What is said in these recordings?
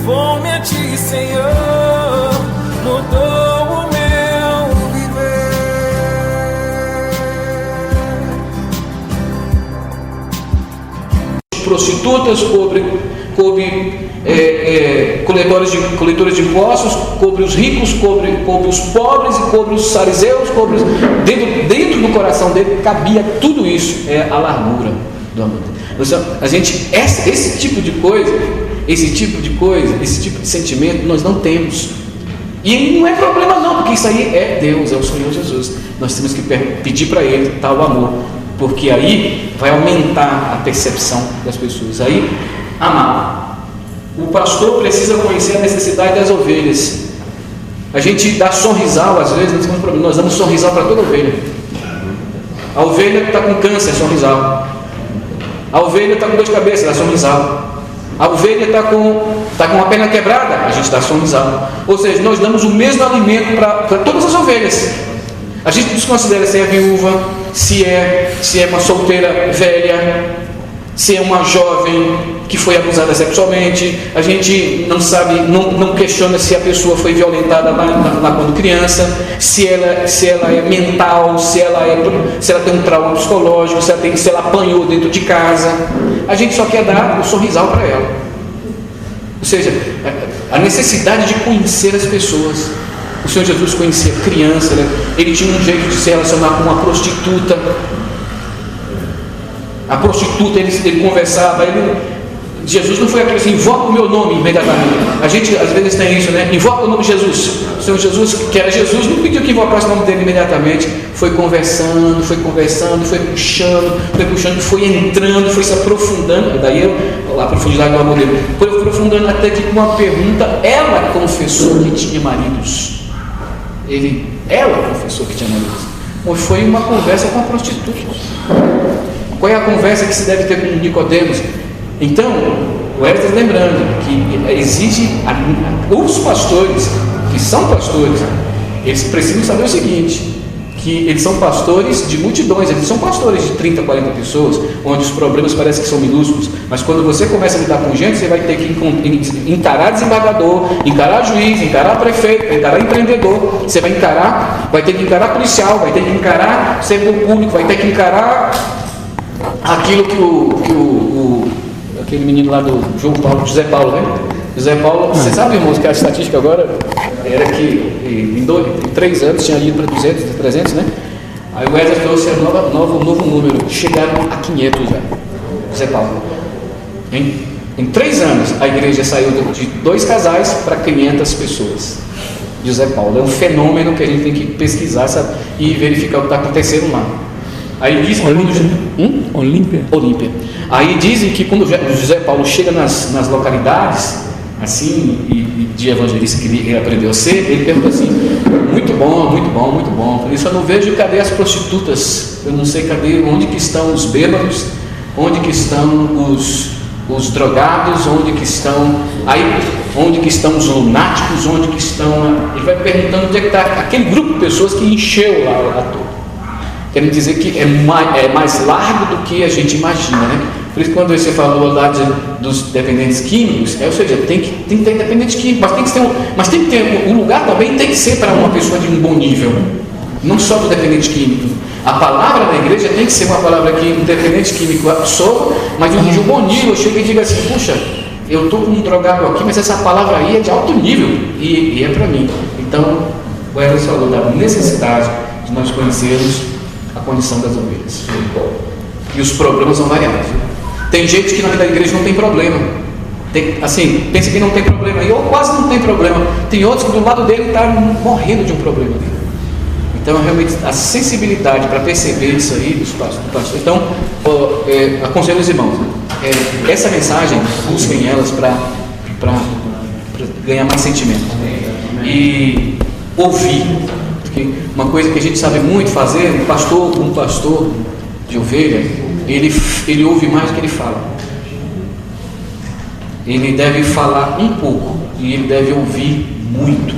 Levou-me a ti, Senhor, mudou o meu viver. Prostitutas, coube coletores de impostos, coube os ricos, coube os pobres e coube os fariseus, dentro do coração dele cabia tudo isso. É a largura do amor. A gente, esse tipo de coisa, esse tipo de sentimento nós não temos. E não é problema não, porque isso aí é Deus, é o Senhor Jesus. Nós temos que pedir para Ele tal amor, porque aí vai aumentar a percepção das pessoas. Aí, amar. O pastor precisa conhecer a necessidade das ovelhas. A gente dá sorrisal, às vezes, nós temos problema. Nós damos sorrisal para toda ovelha. A ovelha que está com câncer, é sorrisal. A ovelha está com dor de cabeça, dá sorrisal. A ovelha está com a perna quebrada, a gente dá sorrisal. Ou seja, nós damos o mesmo alimento para todas as ovelhas. A gente desconsidera se é viúva, se é uma solteira velha, se é uma jovem que foi abusada sexualmente. A gente não sabe, não questiona se a pessoa foi violentada lá quando criança, se ela é mental, se ela tem um trauma psicológico, se ela apanhou dentro de casa. A gente só quer dar o sorrisal para ela. Ou seja, a necessidade de conhecer as pessoas. O Senhor Jesus conhecia criança, ele tinha um jeito de se relacionar com uma prostituta. A prostituta, ele conversava, Jesus não foi aquele assim, invoca o meu nome imediatamente. A gente às vezes tem isso, né? Invoca o nome de Jesus. O Senhor Jesus, que era Jesus, não pediu que invocasse o nome dele imediatamente. Foi conversando, foi puxando, foi entrando, foi se aprofundando. Daí a profundidade do amor dele. Foi aprofundando até que, com uma pergunta, ela confessou que tinha maridos. Ela confessou que tinha maridos. Ou foi uma conversa com a prostituta. Qual é a conversa que se deve ter com Nicodemos? Então, o Hélio está lembrando que exige os pastores, que são pastores, eles precisam saber o seguinte, que eles são pastores de multidões, eles são pastores de 30, 40 pessoas, onde os problemas parecem que são minúsculos, mas quando você começa a lidar com gente, você vai ter que encarar desembargador, encarar juiz, encarar prefeito, encarar empreendedor, você vai ter que encarar policial, vai ter que encarar servidor público, vai ter que encarar aquilo que aquele menino lá do José Paulo, né? José Paulo, você sabe, irmãos, que a estatística agora era que em 3 anos tinha ido para 200, 300, né? Aí o Wesley trouxe um novo número, chegaram a 500 já, José Paulo. Em 3 anos a igreja saiu de 2 casais para 500 pessoas. José Paulo é um fenômeno que a gente tem que pesquisar, sabe? E verificar o que está acontecendo lá. Aí dizem Olímpia. Aí dizem que quando José Paulo chega nas localidades, assim, e de evangelista que ele aprendeu a ser, ele pergunta assim: muito bom. Por isso eu não vejo cadê as prostitutas, eu não sei onde que estão os bêbados, onde que estão os drogados, onde que estão os lunáticos, onde que estão. Ele vai perguntando onde é que está aquele grupo de pessoas que encheu lá todo. Querem dizer que é mais largo do que a gente imagina, né? Por isso, quando você falou lá dos dependentes químicos, ou seja, tem que ter dependente químico, mas tem que ter um lugar também, tem que ser para uma pessoa de um bom nível, não só do dependente químico. A palavra da igreja tem que ser uma palavra que um dependente químico absorva, mas de um bom nível. Chega e diga assim: puxa, eu estou com um drogado aqui, mas essa palavra aí é de alto nível e é para mim. Então, o Eros falou da necessidade de nós conhecermos a condição das ovelhas. E os problemas são variados. Tem gente que na vida da igreja não tem problema. Pensa que não tem problema, ou quase não tem problema. Tem outros que do lado dele está morrendo de um problema dele. Então, realmente, a sensibilidade para perceber isso aí dos pastores. Então, aconselho os irmãos, essa mensagem, busquem elas para ganhar mais sentimento. E ouvir. Uma coisa que a gente sabe muito fazer, um pastor de ovelha, ele ouve mais do que ele fala. Ele deve falar um pouco e ele deve ouvir muito.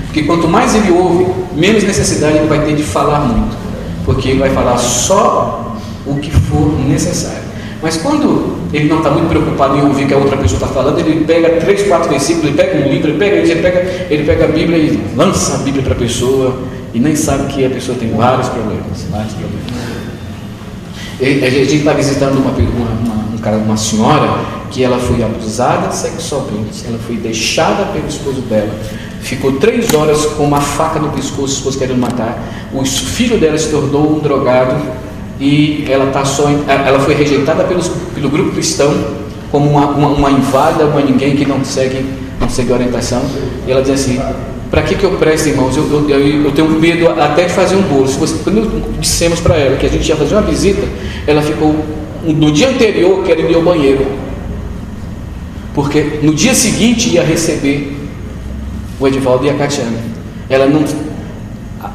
Porque quanto mais ele ouve, menos necessidade ele vai ter de falar muito. Porque ele vai falar só o que for necessário. Mas quando ele não está muito preocupado em ouvir o que a outra pessoa está falando, ele pega 3, 4 versículos, ele pega um livro, ele pega a Bíblia e lança a Bíblia para a pessoa e nem sabe que a pessoa tem vários problemas. A gente está visitando uma senhora que ela foi abusada sexualmente, ela foi deixada pelo esposo dela, ficou 3 horas com uma faca no pescoço, o esposo querendo matar, o filho dela se tornou um drogado e ela foi rejeitada pelo grupo cristão como uma inválida, uma ninguém que não segue orientação. E ela diz assim: para que eu presto, irmãos? Eu tenho medo até de fazer um bolo. Quando dissemos para ela que a gente ia fazer uma visita, ela ficou no dia anterior querendo ir ao banheiro, porque no dia seguinte ia receber o Edivaldo e a Catiana.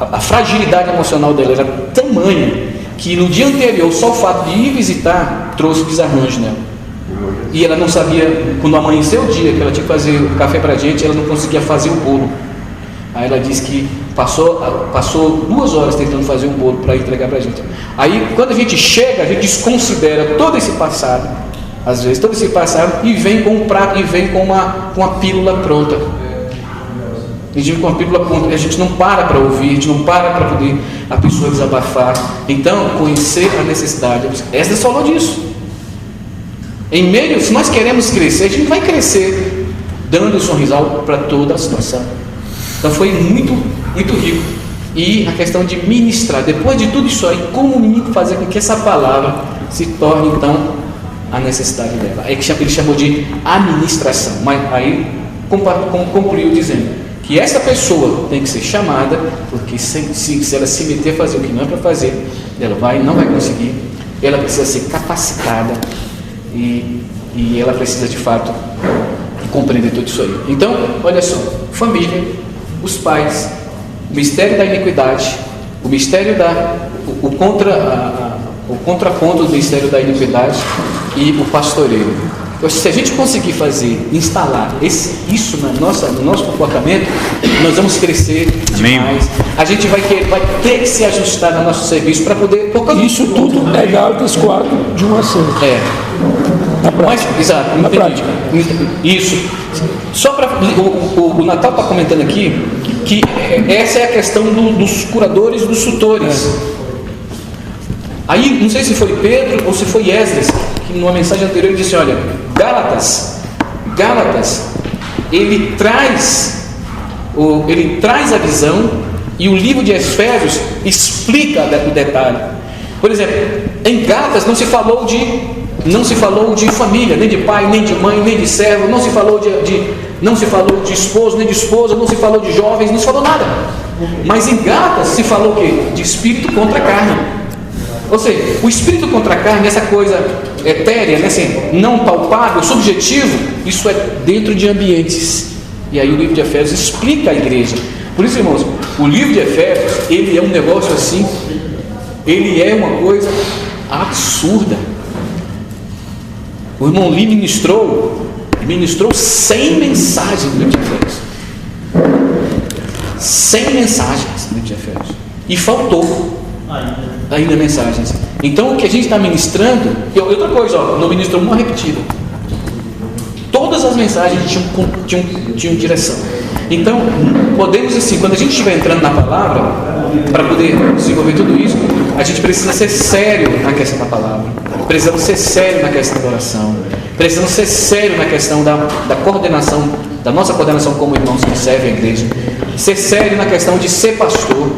A fragilidade emocional dela era tamanha que no dia anterior, só o fato de ir visitar trouxe desarranjo nela. E ela não sabia, quando amanheceu o dia que ela tinha que fazer o café para a gente, ela não conseguia fazer o bolo. Aí ela disse que passou 2 horas tentando fazer um bolo para entregar para a gente. Aí quando a gente chega, a gente desconsidera todo esse passado, às vezes todo esse passado, e vem com um prato, e vem com uma pílula pronta. A gente não para ouvir, a gente não para poder a pessoa desabafar. Então, conhecer a necessidade. Esdras falou disso. Em meio, se nós queremos crescer, a gente vai crescer dando o sorrisal para toda a situação. Então foi muito, muito rico. E a questão de ministrar, depois de tudo isso aí, como fazer com que essa palavra se torne então a necessidade dela. Aí ele chamou de administração. Mas aí concluiu dizendo que essa pessoa tem que ser chamada, porque se ela se meter a fazer o que não é para fazer, ela não vai conseguir. Ela precisa ser capacitada e ela precisa de fato compreender tudo isso aí. Então, olha só: família, os pais, o mistério da iniquidade, o mistério o contraponto do mistério da iniquidade e o pastoreio. Então, se a gente conseguir instalar isso no nosso comportamento, nós vamos crescer demais. A gente vai ter que se ajustar no nosso serviço para poder... Isso tudo é Gálatas 4, de 1 a 6. Na prática. Exato, na prática. Isso. Só para... O Natal está comentando aqui que essa é a questão dos curadores e dos tutores. Aí, não sei se foi Pedro ou se foi Esdras, que numa mensagem anterior ele disse: olha, Gálatas, ele traz a visão, e o livro de Efésios explica o detalhe. Por exemplo, em Gálatas não se falou de família, nem de pai, nem de mãe, nem de servo, não se falou de esposo, nem de esposa, não se falou de jovens, não se falou nada. Mas em Gálatas se falou o quê? De espírito contra a carne. Ou seja, o espírito contra a carne, essa coisa etérea, não palpável, subjetivo, isso é dentro de ambientes. E aí o livro de Efésios explica a igreja. Por isso, irmãos, o livro de Efésios, ele é um negócio assim, ele é uma coisa absurda. O irmão Lee ministrou 100 mensagens no livro de Efésios. 100 mensagens no livro de Efésios. E faltou ainda mensagens. Então o que a gente está ministrando, e outra coisa, não ministrou uma repetida. Todas as mensagens tinham direção. Então, podemos assim, quando a gente estiver entrando na palavra, para poder desenvolver tudo isso, a gente precisa ser sério na questão da palavra. Precisamos ser sério na questão da oração. Precisamos ser sério na questão da coordenação, da nossa coordenação como irmãos que servem a igreja. Ser sério na questão de ser pastor.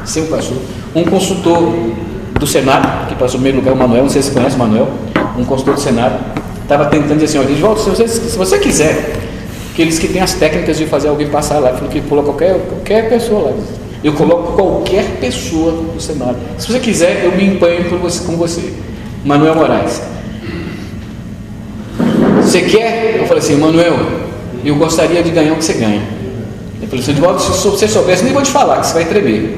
Ser um pastor. Um consultor do Senado, que passou no primeiro lugar, o Manuel, não sei se você conhece o Manuel, um consultor do Senado, estava tentando dizer assim: olha, Edivaldo, se você quiser, aqueles que têm as técnicas de fazer alguém passar lá, falou que pula qualquer pessoa lá. Eu coloco qualquer pessoa no Senado. Se você quiser, eu me empenho com você. Manuel Moraes. Você quer? Eu falei assim: Manuel, eu gostaria de ganhar o que você ganha. Ele falou assim: Edivaldo, se você soubesse, nem vou te falar, que você vai tremer.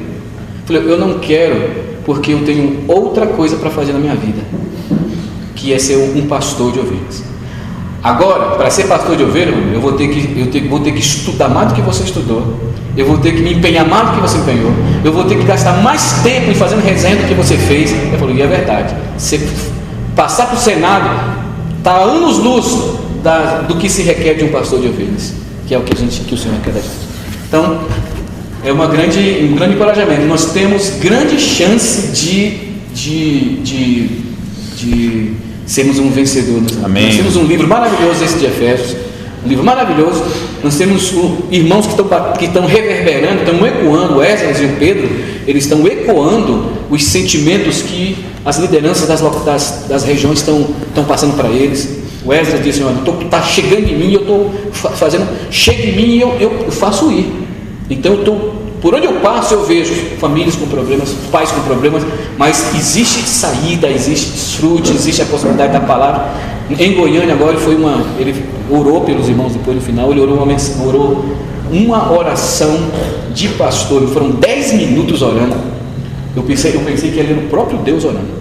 Eu falei: eu não quero, porque eu tenho outra coisa para fazer na minha vida, que é ser um pastor de ovelhas. Agora, para ser pastor de ovelha, eu vou ter que estudar mais do que você estudou, eu vou ter que me empenhar mais do que você empenhou, eu vou ter que gastar mais tempo em fazendo resenha do que você fez. Eu falei: e é verdade, passar para o Senado, está a anos-luz do que se requer de um pastor de ovelhas, que é o que o Senhor quer da gente. Então, é um grande encorajamento. Nós temos grande chance de sermos um vencedor. Amém. Nós temos um livro maravilhoso, esse de Efésios, um livro maravilhoso. Nós temos irmãos que estão reverberando, estão ecoando. O Esdras e o Pedro, eles estão ecoando os sentimentos que as lideranças das regiões estão passando para eles. O Esdras disse: olha, está chegando em mim, eu estou fazendo, chega em mim e eu faço ir. Então por onde eu passo eu vejo famílias com problemas, pais com problemas, mas existe saída, existe desfrute, existe a possibilidade da palavra. Em Goiânia agora ele orou pelos irmãos depois no final, ele orou uma oração de pastor, foram 10 minutos orando. Eu pensei que ele era o próprio Deus orando.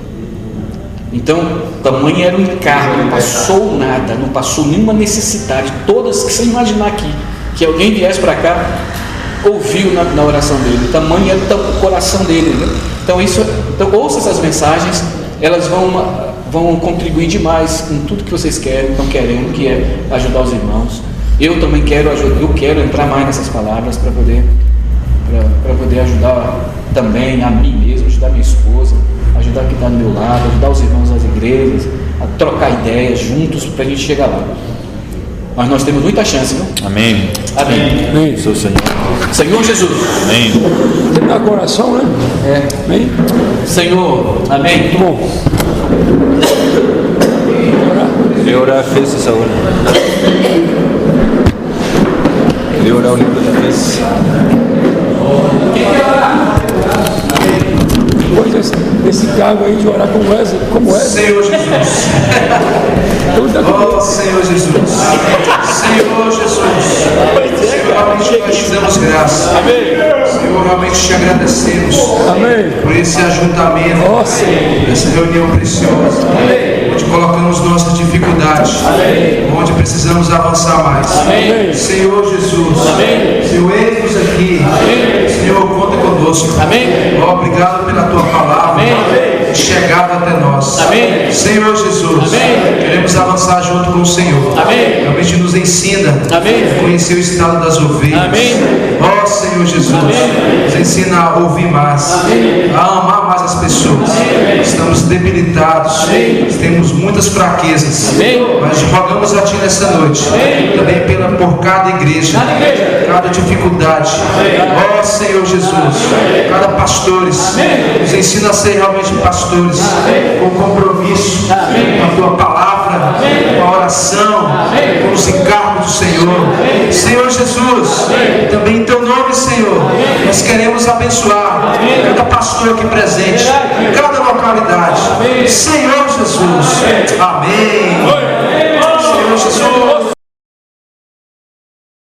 Então, tamanho era o encargo, não passou nada, não passou nenhuma necessidade. Todas que você imaginar aqui, que alguém viesse para cá, ouviu na oração dele. Tamanho era o coração dele, né? Então ouça essas mensagens, elas vão contribuir demais com tudo que vocês estão querendo, que é ajudar os irmãos. Eu também quero entrar mais nessas palavras para poder ajudar também a mim mesmo, ajudar minha esposa, ajudar quem está do meu lado, ajudar os irmãos das igrejas, a trocar ideias juntos para a gente chegar lá. Mas nós temos muita chance, não? Amém. Amém. Amém. Sou o Senhor. Senhor Jesus. Amém. Tem na coração, né? Amém. Senhor. Amém. Muito bom. Ele orar fez essa hora. Ele orar o livro da fez. Depois desse cargo aí de orar como Wesley. Senhor Jesus. Oh, Senhor Jesus. Senhor Jesus. Senhor, realmente nós te damos graça. Senhor, realmente te agradecemos. Amém. Por esse ajuntamento. Ó Senhor. Essa reunião preciosa. Onde colocamos nossas dificuldades. Onde precisamos avançar mais. Senhor Jesus. Senhor, eis-nos aqui. Senhor, conta conosco. Oh, obrigado pela tua palavra. Chegado até nós. Senhor Jesus. Queremos avançar junto com o Senhor. Realmente nos ensina a conhecer o estado das ovelhas. Ó Senhor Jesus, nos ensina a ouvir mais, a amar mais as pessoas. Estamos debilitados, temos muitas fraquezas, mas rogamos a Ti nessa noite, também por cada igreja, cada dificuldade. Ó Senhor Jesus, cada pastores, nos ensina a ser realmente pastores, com compromisso, com a Tua palavra, com a oração, com os encargos do Senhor. Senhor Jesus, também em Teu nome, Senhor, nós queremos abençoar cada pastor aqui presente, em cada localidade. Senhor Jesus, amém.